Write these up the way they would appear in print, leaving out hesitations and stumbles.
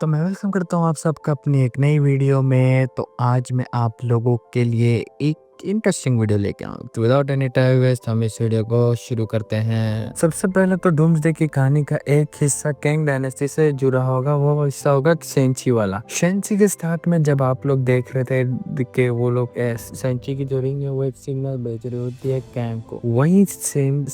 तो मैं वेलकम करता हूँ आप सबका अपनी एक नई वीडियो में। तो आज मैं आप लोगों के लिए एक इंटरेस्टिंग वीडियो लेके आऊँ। तो विदाउट एनी टाइम वेस्ट हम इस वीडियो को शुरू करते हैं। सबसे पहले तो डूम्सडे की कहानी का एक हिस्सा कैंग डायनेस्टी से जुड़ा होगा। वो हिस्सा होगा सेंची वाला। सेंची के स्टार्ट में जब आप लोग देख रहे थे कि वो लोग सेंची की जो रिंग है वो एक सिग्नल भेज रही होती है कैंग को। वही सेम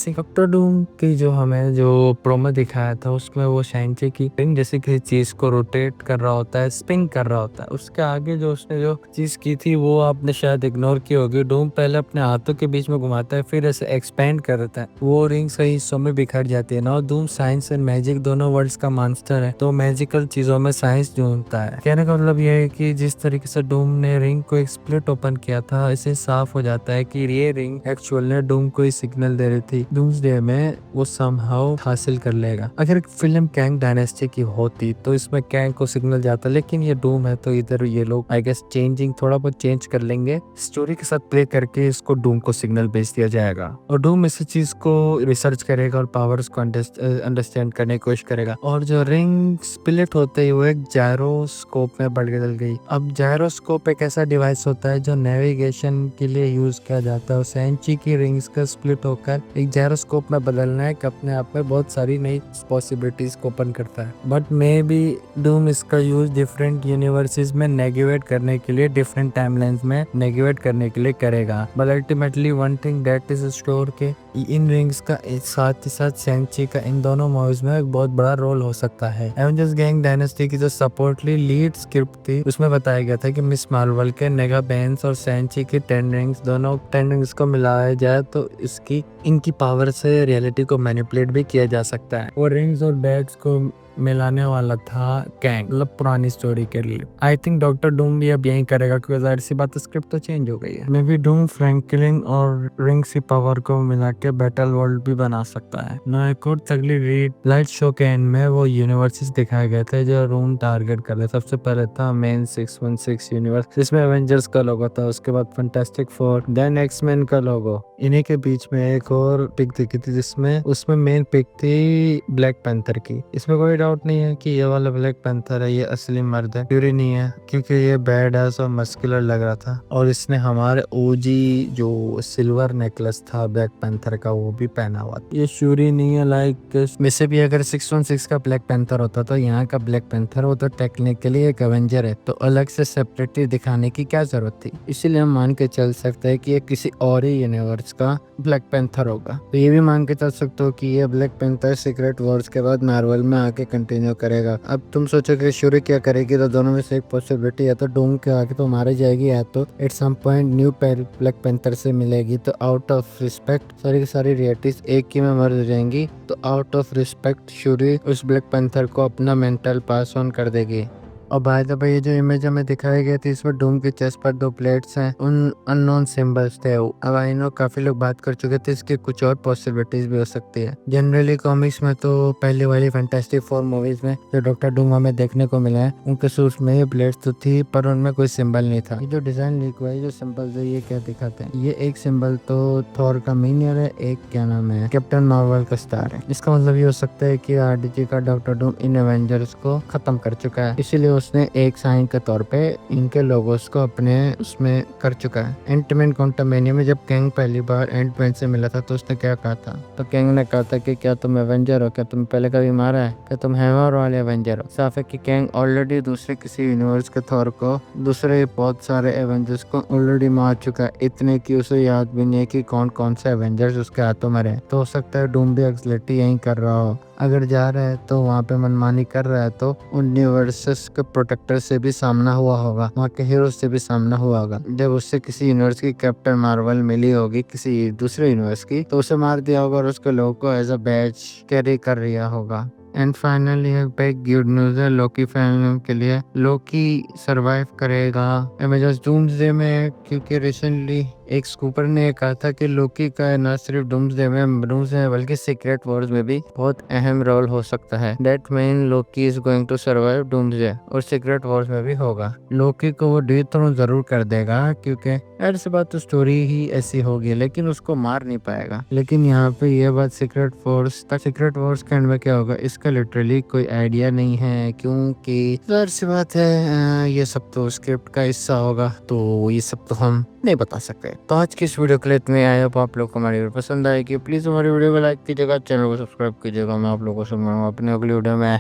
डॉक्टर डूम की जो हमें जो प्रोमो दिखाया था उसमें वो सेंची की रिंग जैसे किसी चीज को रोटेट कर रहा होता है, स्पिन कर रहा होता है। उसके आगे जो उसने जो चीज की थी वो आपने शायद इग्नोर की होगी। डूम पहले अपने हाथों के बीच में घुमाता है, फिर ऐसे एक्सपेंड करता है, वो रिंग सही हिस्सों में बिखर जाती है ना। डूम साइंस एंड मैजिक दोनों वर्ल्ड्स का मास्टर है, तो मैजिकल चीजों में साइंस ढूंढता है। कहने का मतलब ये है कि जिस तरीके से डूम ने रिंग को एक स्प्लिट ओपन किया था, इससे साफ हो जाता है कि ये रिंग एक्चुअल ने डूम को ही सिग्नल दे रही थी। डूम्सडे में वो समहाउ हासिल कर लेगा। अगर फिल्म कैंग डायनेस्टी की होती तो इसमें कैंग को सिग्नल जाता, लेकिन ये डूम है तो इधर ये लोग आई गेस चेंजिंग थोड़ा बहुत चेंज कर लेंगे, स्टोरी के साथ प्ले करके इसको डूम को सिग्नल भेज दिया जाएगा और डूम इस चीज को रिसर्च करेगा और पावर्स को अंडरस्टैंड करने की कोशिश करेगा। और जो रिंग स्प्लिट होते ही वो एक जायरोस्कोप में बदल गई। अब जायरोस्कोप एक ऐसा डिवाइस होता है जो नेविगेशन के लिए यूज किया जाता है। सेंची की रिंग्स का स्प्लिट होकर एक जायरोस्कोप में बदलना एक अपने आप में बहुत सारी नई पॉसिबिलिटीज को ओपन करता है। बट मे बी डूम इसका यूज डिफरेंट यूनिवर्सेस में नेगेवेट करने के लिए, डिफरेंट टाइमलाइंस में नेगेवेट करने के लिए करेगा। But ultimately one thing that is sure के इन रिंग्स का साथ ही साथ सेंची का इन दोनों मूवीज में एक बहुत बड़ा रोल हो सकता है। एवेंजर्स गैंग डायनेस्टी की जो सपोर्टली लीड स्क्रिप्ट थी उसमें बताया गया था कि मिस मार्वल के नेगा बैंस और सेंची की 10 रिंग्स, दोनों 10 रिंग्स को मिलाया जाए तो इसकी इनकी पावर से रियलिटी को मैनिपुलेट भी किया जा सकता है। वो रिंग्स और बैग्स को मिलाने वाला था कैंग, मतलब पुरानी स्टोरी के लिए। आई थिंक डॉक्टर डूम भी अब यही करेगा क्योंकि जाहिर सी बात स्क्रिप्ट तो चेंज हो गई है। मे बी डूम फ्रैंकलिन और रिंग्स की पावर को मिला के बैटल वर्ल्ड भी बना सकता है ना। एक और तगड़ी रीड लाइट शो के एंड में वो यूनिवर्सेस दिखाए गए थे जो रूम टारगेट कर रहे। सबसे पहले था मेन 616 यूनिवर्स जिसमें एवेंजर्स का लोगो था, उसके बाद फैंटास्टिक फोर, देन एक्समैन का लोगो। इन्हीं के बीच में एक और पिक दिखी थी जिसमें उसमें मेन पिक थी ब्लैक पैंथर की। इसमें कोई डाउट नहीं है कि ये वाला ब्लैक पैंथर है, ये असली मर्द है, फ्यूरी नहीं है, क्योंकि ये बैड एस और मस्कुलर लग रहा था और इसने हमारे ओजी जो सिल्वर नेकलेस था ब्लैक पैंथर का वो भी पहना हुआ था। ये फ्यूरी नहीं है। लाइक वैसे भी अगर 616 का ब्लैक पैंथर होता तो यहाँ का ब्लैक पैंथर वो तो टेक्निकली एक एवेंजर है, तो अलग से सेपरेटली दिखाने की क्या जरूरत थी। इसीलिए हम मान के चल सकते हैं कि ये किसी और ही यूनिवर्स का ब्लैक पैंथर होगा। तो ये भी मान के चल सकते हो कि ये ब्लैक पैंथर सीक्रेट वॉर्स के बाद मार्वल में आके कंटिन्यू करेगा। अब तुम सोचो कि शूरी क्या करेगी, तो दोनों में से एक पॉसिबिलिटी है तो डूम के आगे तो मारी जाएगी या तो at some point new Black Panther से मिलेगी। तो आउट ऑफ रिस्पेक्ट सारी की सारी रियलिटीज एक ही में मर जाएंगी, तो आउट ऑफ रिस्पेक्ट शूरी उस ब्लैक पैंथर को अपना मेंटल पास ऑन कर देगी। और बाय द वे ये जो इमेज हमें दिखाई गई थी इसमें डूम के चेस्ट पर 2 प्लेट्स हैं, उन अननोन सिंबल्स थे। अब आई नो काफी लोग बात कर चुके थे, इसके कुछ और पॉसिबिलिटीज भी हो सकती है। जनरली कॉमिक्स में तो पहले वाली फैंटास्टिक फोर मूवीज में जो डॉक्टर डूम हमें देखने को मिला है उनके सूट्स में ये प्लेट्स तो थी पर उनमें कोई सिंबल नहीं था। ये जो डिजाइन लीक हुआ है, जो सिंबल है, ये क्या दिखाते हैं? ये एक सिंबल तो थॉर का मीनियर है, एक क्या नाम है कैप्टन मार्वल का स्टार है। इसका मतलब ये हो सकता है कि आरडीजी का डॉक्टर डूम इन एवेंजर्स को खत्म कर चुका है, इसीलिए उसने एक साइन के तौर पे इनके लोगोस को अपने उसमें कर चुका है। एंटमैन क्वांटमैनिया में जब कैंग पहली बार एंटमैन से मिला था तो उसने क्या कहा था? तो कैंग ने कहा था कि क्या तुम एवेंजर हो, क्या तुम पहले कभी मारा है, क्या तुम हैमर वाले एवेंजर हो। साफ है कि कैंग ऑलरेडी दूसरे किसी यूनिवर्स के थॉर को, दूसरे बहुत सारे एवेंजर्स को ऑलरेडी मार चुका है, इतने की उसे याद भी नहीं है कि कौन कौन से एवेंजर्स उसके हाथों में रहे। तो हो सकता है डूम भी एक्सलेटी यही कर रहा हो। अगर जा रहा है तो वहाँ पे मनमानी कर रहा है तो उन यूनिवर्सेस के प्रोटेक्टर से भी सामना हुआ होगा, वहाँ के हीरो से भी सामना हुआ होगा। जब उससे किसी यूनिवर्स की कैप्टन मार्वल मिली होगी किसी दूसरे यूनिवर्स की, तो उसे मार दिया होगा और उसके लोगों को एज अ बैच कैरी कर रहा होगा। एंड फाइनली एक बिग गुड न्यूज है लोकी फैमिली के लिए। लोकी सरवाइव करेगा एवेंजर्स डूम्सडे में, क्योंकि रिसेंटली एक स्कूपर ने ये कहा था कि लोकी का न सिर्फ डूम्सडे में बल्कि सीक्रेट वॉर्स में भी बहुत अहम रोल हो सकता है। That mean Loki is going to survive Doomsday और सीक्रेट वॉर्स में भी होगा। लोकी को वो डिथ्रोन जरूर कर देगा क्योंकि यार से बात तो स्टोरी ही ऐसी होगी, लेकिन उसको मार नहीं पाएगा। लेकिन यहाँ पे ये बात सीक्रेट वॉर्स के एंड में क्या होगा इसका लिटरली कोई आइडिया नहीं है, क्योंकि जाहिर सी बात है ये सब तो स्क्रिप्ट का हिस्सा होगा, तो ये सब तो हम नहीं बता सकते। तो आज की इस वीडियो के लिए इतने आए। आप लोग को हमारी वीडियो पसंद आएगी, प्लीज हमारी वीडियो को लाइक कीजिएगा, चैनल को सब्सक्राइब कीजिएगा। मैं आप लोगों से मिलूंगा अपनी अगली वीडियो में।